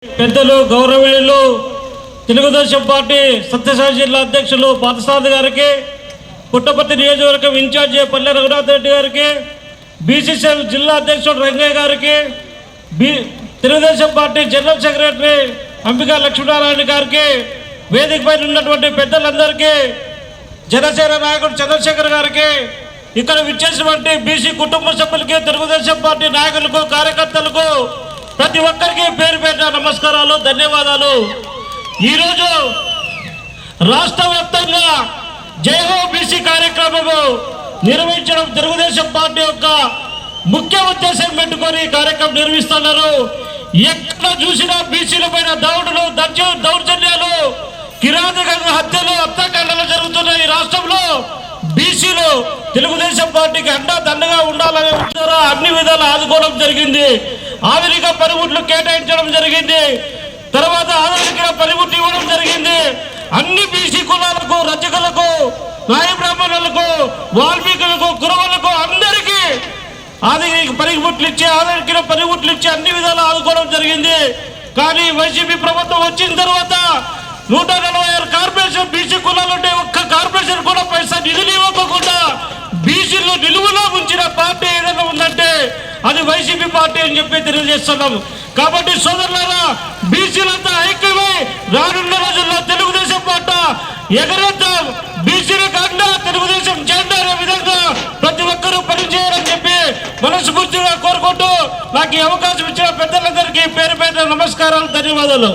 పెద్దలు గౌరవనీయులు తెలుగుదేశం పార్టీ సత్యసాయి జిల్లా అధ్యక్షులు పార్థసారథి గారికి, పుట్టపర్తి నియోజకవర్గం ఇన్ఛార్జి పల్లె రఘునాథ్ రెడ్డి గారికి, బీసీసీఎల్ జిల్లా అధ్యక్షుడు రంగయ్య గారికి, Telugu Desam party general secretary Ambika Lakshminarayana గారికి, వేదిక పైన ఉన్నటువంటి పెద్దలందరికీ, జనసేన నాయకుడు చంద్రశేఖర్ గారికి, ఇక్కడ విచ్చేసినటువంటి బీసీ కుటుంబ సభ్యులకి, తెలుగుదేశం పార్టీ నాయకులకు, కార్యకర్తలకు ప్రతి ఒక్కరికి పేరు పేరున నమస్కారాలు, ధన్యవాదాలు. ఈరోజు రాష్ట్ర వ్యాప్తంగా జయహో బీసీ కార్యక్రమము నిర్వహించడం తెలుగుదేశం పార్టీ యొక్క ముఖ్య ఉద్దేశం పెట్టుకొని కార్యక్రమం నిర్వహిస్తున్నారు. ఎక్కడ చూసినా బీసీల పైన దాడులు, దౌర్జన్యాలు, కిరాతకంగా హత్యలు, హత్యాకాండలు జరుగుతున్నాయి. ఈ రాష్ట్రంలో బీసీలు తెలుగుదేశం పార్టీకి దండగా ఉండాలని అన్ని విధాలు ఆదుకోవడం జరిగింది. ఆధునిక పనిముట్లు కేటాయించడం జరిగింది. తర్వాత ఆధునిక పనిముట్లు ఇవ్వడం జరిగింది. అన్ని బీసీ కులాలకు, రజకులకు, నాయ బ్రాహ్మణులకు, వాల్మీకులకు, కురవలకు అందరికీ ఆధునిక పనిముట్లు ఇచ్చి, ఆధునిక పనిముట్లు ఇచ్చి అన్ని విధాలు ఆదుకోవడం జరిగింది. కానీ వైసీపీ ప్రభుత్వం వచ్చిన తర్వాత 146 కార్పొరేషన్ బీసీ కులాలు ఉంటే ఒక్క కార్పొరేషన్ కూడా పైసా నిధులు ఇవ్వకుండా బీసీలు నిలువులో ఉంచిన పార్టీ ఏదైనా ఉందంటే అది వైసీపీ పార్టీ అని చెప్పి తెలియజేస్తున్నాం. కాబట్టి సోదరులారా, బీసీలంతా ఐక్యమై రానున్న రోజుల్లో తెలుగుదేశం పార్టీ ఎగరేద్దాం. బీసీలకు అండా తెలుగుదేశం జెండా అనే విధంగా ప్రతి ఒక్కరూ పనిచేయాలని చెప్పి మనస్ఫూర్తిగా కోరుకుంటూ నాకు ఈ అవకాశం ఇచ్చిన పెద్దలందరికీ పేరు పేరున నమస్కారాలు, ధన్యవాదాలు.